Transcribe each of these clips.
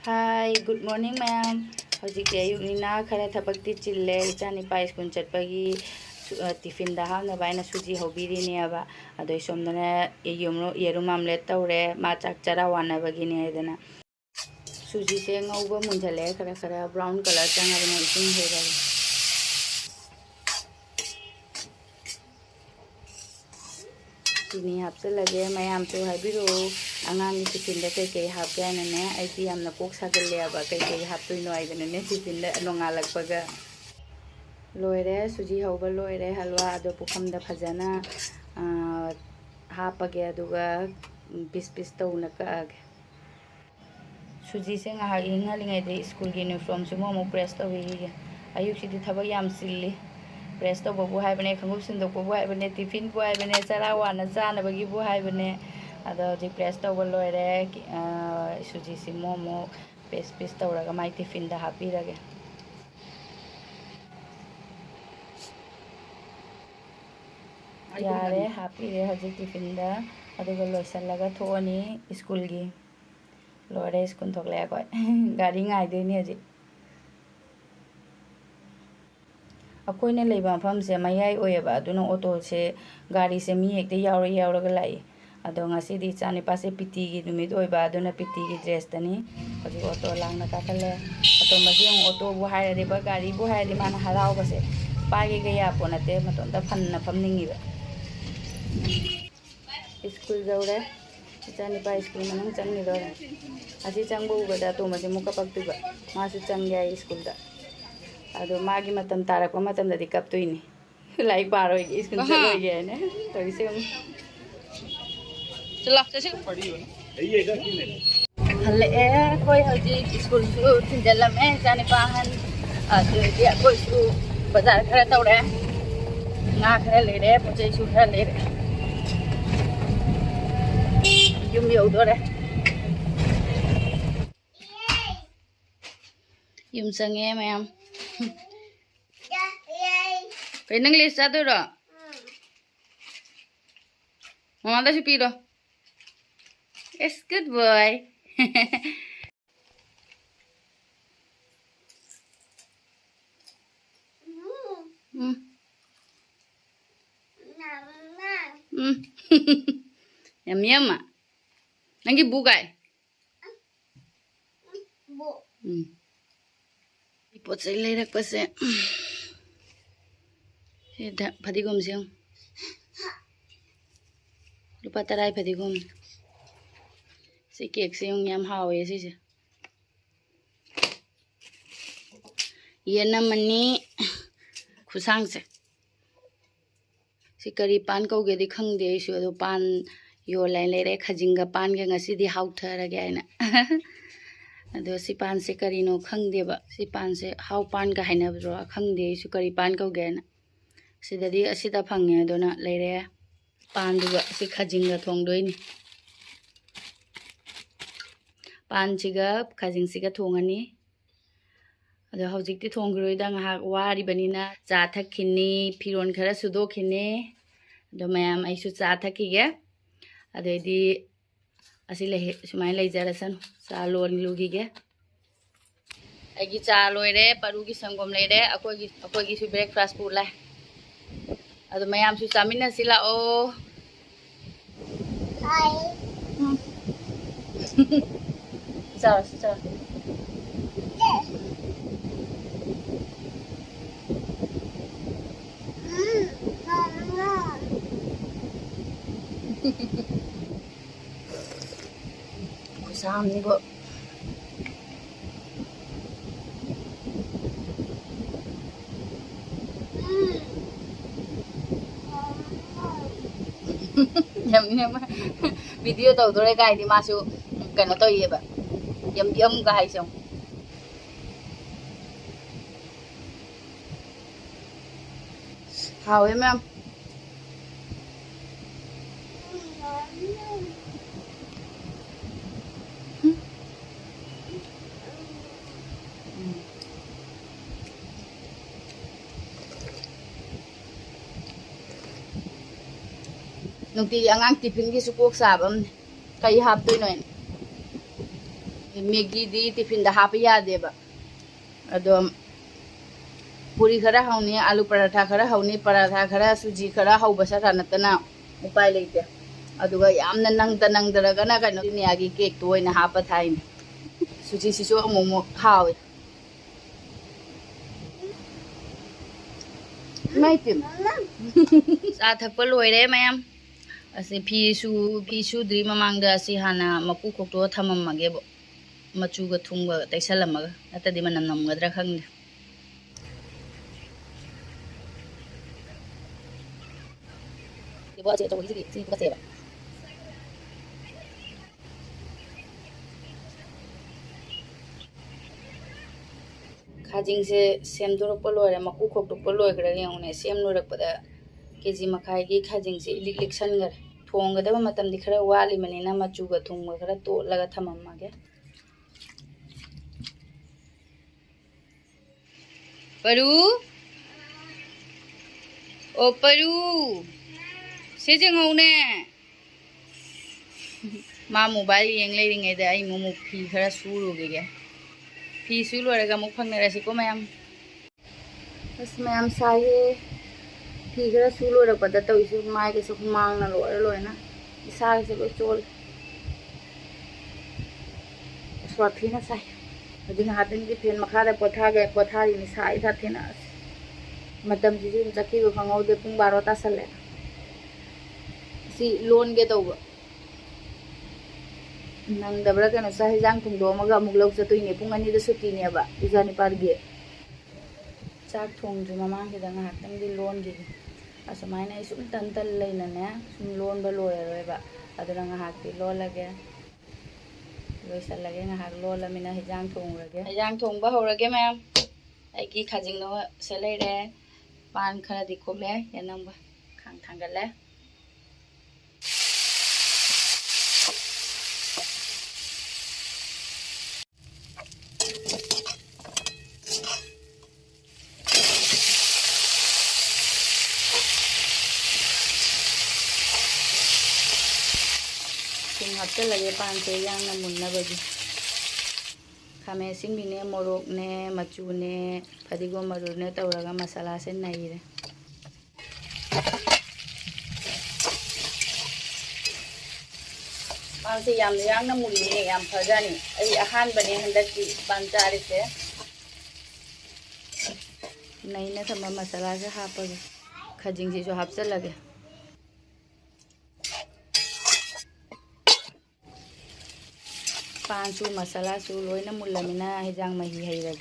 Hi, good morning, ma'am. Hojik ayuknina khara thapakti chille ichani pa school chatpagi tiffin da ha na baina suji hobiri ne aba ado somdana yerum omelette tawre ma chak chara wana bagi ne idana suji se ngauba munjale khara brown color changabana ising hera Sini hapsalage mayamsu habiru angang tiffin da kai hapga nane aidi amna kok sagale aba kai haptuino aidane tiffin da nongalakpaga loire suji hauba loire halwa ado pukham da phajana hapage aduga piece tawna kaage suji se nga ingalingai de school gi uniform se mo press tawige ayuk sidi thaba yam silli press to bobu hai bane khangup sindok bobu hai bane tiffin bo hai bane chara wana chana bagi bo hai bane ado ji press to bo loire suji si mo piece tawraga mai tiffin da hapirage yare hapire hojik tiffin da aduga loisalaga thoni school gi lore school thokle ko gari ngai de ni hojik akoine leiba mafam se mayai oyeba aduna auto se gari se mi hekte yauraga lai ado ngasi di chani pase piti gi numit oiba aduna piti gi dress tani hojik auto langna ka khale auto majing auto bu haire ba gari bu haire mana harau base page ga ya ponate maton da phanna famningi ba school jaure chani pa school manang changni do asi changbo bada to maje muka paktu ba masu changya school da ado magi matam tarak pa matam dadi kap tuini like baro school se ho gaya ne to ise chalo chase padi ho ye ga ki ne halle koi hoji school su thinjalam chani pa han ado dia koi su bazar khara tawre nga khara lere pochai su khara lere yum yodore yum sange ma'am Kay nang list ato ro? Mama si Piro. Yes, good boy. Yum yum. Nangi bugay. Bu. Ipot sa ilairak pa siya. Padigom siyang lupa taray padigom si cake siyang yam hawe siya yan naman ni kusang siya si kari pan kau gedi khang de isu ado pan yo lain lere khajinga pan ga ngasi di hau thara gaya na ado si pan se kari no khang de ba si pan se hau pan ga haina bro khang de isu kari pan kau gaya na sidadi asida phangye dona leire pan duga si khajinga thongdoini pan chiga khajing siga thongani ado hojikti thongroi da nga wari banina cha thakini phiron khara sudo khine ado mayam aisu cha thakige ado di asile sumai leijarasan cha lon lugige agi cha loire paru gi sangom leire akoi gi su breakfast pula ado mayam su samina sila o hi Sara kusam ni bo yam video tàu tôi cái thì mà su cái nó tôi vậy yam cái xong hào em nung ti angang tiffin gi su kok sabam kai hap tôi nói Maggi दी tiffin दा हाप यादेबा अदो पूरी खरा हौनी आलू पराठा खरा हौनी पराठा खरा सुजी खरा हौबसा नतना उपाय लेते अदुगा यामना नंगदरगना कनो दुनियागी केक तो ओइना हापा थाइनी सुजी Sissu अमोमो हावेไม่ติมสาทักปลอยได้ไหมอ่ะสิพี่ชูดรีมามังเดอสิฮานามากูขกตัวทำมาเก็บมาจูกทุ่งก็แต่สลัมก็แต่ดีมันนำก็ได้ครั้งนี้ที่บอกเจ้าตัวที่ที่ก็เจ็บข้าจริงเสียมตัวปลอยเลยมากูขกตัวปลอยก็ได้ยังไงเสียมนู้รกปะเดเคจิมาขายกี่ข้าจริงลิกชันกันทวงก็ได้ว่ามาทำดีคราว่าลิมันนี่นะมาจูกทุ่งก็คราโตแล้วก็ทำมาเก็บปรูโอปรูเสียจังหูเนี่ยมาโมบายยังเล่นยังไงแต่ไอ้โมพีคราสู้รู้กี่พีสู้รู้อะไรก็มุกพังเนี่ยสิก็แม่มบแม่มใส่พีคราสู้รู้อะไรก็แต่ตัวสุดไม้ก็สุดมังน่ะลอยนะอีสานก็สุดโจลสวัสดีนะใส่jadi hatin di pen makara pothari ni sai tha thena matam ji jin chaki go khangau de pung 12 ta sale si loan ge to nang dabra kana sa hijang thung do maga muk lok chatui ni pung ani de suti ne ba ijani par ge chak thung ju mama ke dang hatam di loan ge asmai na isu tan tan leina ne sum loan ba loy roi ba adra nga hak ti lo lage rồi sẵn là cái hạt lô là mình hay giang thùng rồi cái giang thùng bao rồi cái em ai kia khá dính nó sẽ lấy ra pan khá đi cốp lẽ nhà nông ba khang thang gần lẽ hấp cho lagi pan se yang na munna bagi khame sim bi ne morok ne machu ne phadigo marur ne tawraga masala se nai re pan se yang na muli ne yam phajani ai ahan bane handaki pan chari se nai na thama masala se hapagi khajing ji jo hap cha lage pan su masala su loi na mulamina hijang mahi hairag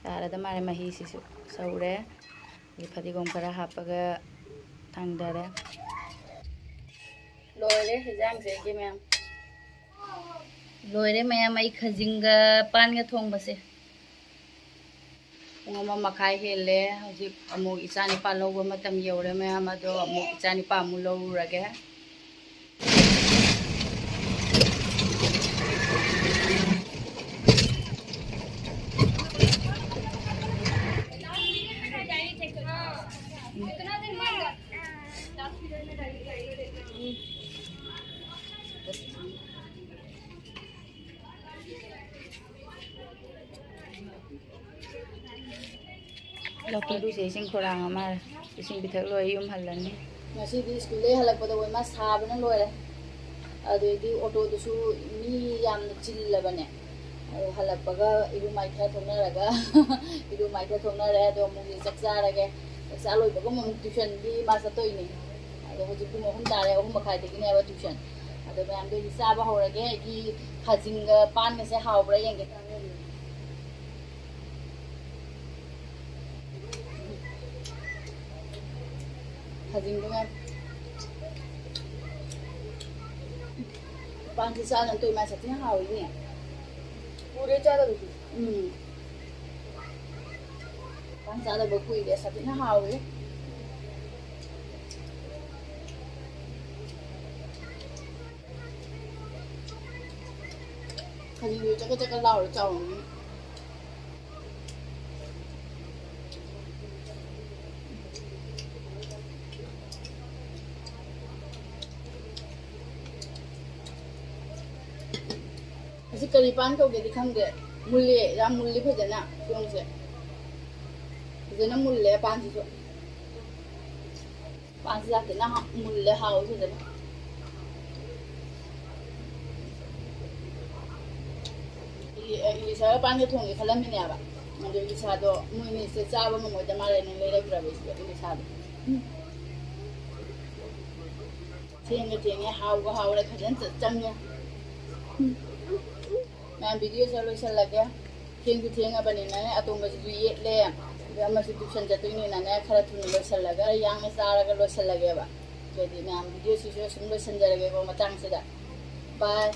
tara da mare mahi si su saure ni phadigom khara hapaga thangdare loire hijang se ki ma'am loire ma'am ai khajinga pan ga thong base ngoma makhai hele hoji amu ichani pa lobo matam yeure ma'am ado amu ichani pa mu lo rageเราไปดูเสียงโครางมาเสียงไปเถอะลอยยุ่มหันหลังนี่มาสิดีสกุลเลยหันหลังพอตัวมาซาบนั่นลอยเลยดูดีออโต้ดูสู้มียามจิลเลยบ้านเนี่ยหันหลังปะก็อีดูไม้แค่ทงนั่นแหละก็อีดูไม้แค่ทงนั่นแหละตัวมึงจักซาอะไรแกจักซาลอยปะก็มึงทิวชันดีมาสักตัวนี่ดูเขาจะพูดมึงตาเลยมึงมาขายที่นี่ว่าทิวชันดูแม่ดูดีซาบ้าหัวอะไรแกที่ขาจิงปานกันเสียหาวไปยังแกkhajing dengan pan sisa nan toi ma satin hawi ni pure jada du pan jada bakui de satin hawi khajing du chaka lao lo chao ꯃꯁꯤ ꯀꯔꯤ ꯄꯥꯟ ꯀꯧꯒꯦꯗꯤ ꯈꯪꯗꯦ ꯃꯨꯜꯂꯦ ꯌꯥꯝ ꯃꯨꯜꯂꯤ ꯐꯖꯅ ꯌꯣꯡꯁꯦ ꯐꯖꯅ ꯃꯨꯜꯂꯦ ꯄꯥꯟꯁꯤꯁꯨ ꯄꯥꯟꯁꯤ ꯐꯖꯅ ꯃꯨꯜꯂꯦ ꯍꯥꯎꯋꯤ ꯐꯖꯅ ꯏꯂꯤꯁꯥꯒ ꯄꯥꯟꯒ ꯊꯣꯡꯒꯦ ꯈꯜꯂꯝꯃꯤꯅꯦꯕ ꯑꯗꯨ ꯏꯂꯤꯁꯥꯗꯣ ꯃꯣꯏꯅꯤꯁꯦ ꯆꯥꯕ ꯉꯝꯃꯣꯏꯗ ꯃꯥꯜꯂꯦꯅ ꯂꯩꯔꯛꯇ꯭ꯔꯕ ꯏꯂꯤꯁꯥꯗꯣ ꯊꯦꯡꯉꯦ ꯍꯥꯎꯒ ꯍꯥꯎꯔꯦ ꯐꯖꯅ ꯆꯪꯉꯦ ꯃꯌꯥꯝ ꯚꯤꯗꯤꯑꯣꯁꯦ ꯂꯣꯏꯁꯤꯜꯂꯒꯦ ꯊꯦꯡꯁꯨ ꯊꯦꯡꯉꯕꯅꯤꯅꯅꯦ ꯑꯇꯣꯝꯕꯁꯤꯁꯨ ꯌꯦꯠꯂꯦ ꯑꯗꯨ ꯑꯃꯁꯨ ꯇ꯭ꯌꯨꯁꯟ ꯆꯠꯇꯣꯏꯅꯤꯅꯅꯦ ꯈꯔ ꯊꯨꯅ ꯂꯣꯏꯁꯤꯜꯂꯒ ꯌꯥꯡꯅ ꯆꯥꯔꯒ ꯂꯣꯏꯁꯤꯜꯂꯒꯦꯕ ꯑꯗꯨꯗꯤ ꯃꯌꯥꯝ ꯚꯤꯗꯤꯑꯣꯁꯤꯁꯨ ꯁꯨꯝ ꯂꯣꯏꯁꯤꯟꯖꯔꯒꯦꯀꯣ ꯃꯇꯥꯡꯁꯤꯗ ꯕꯥꯏ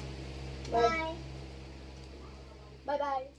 ꯕꯥꯏ ꯕꯥꯏ ꯕꯥꯏ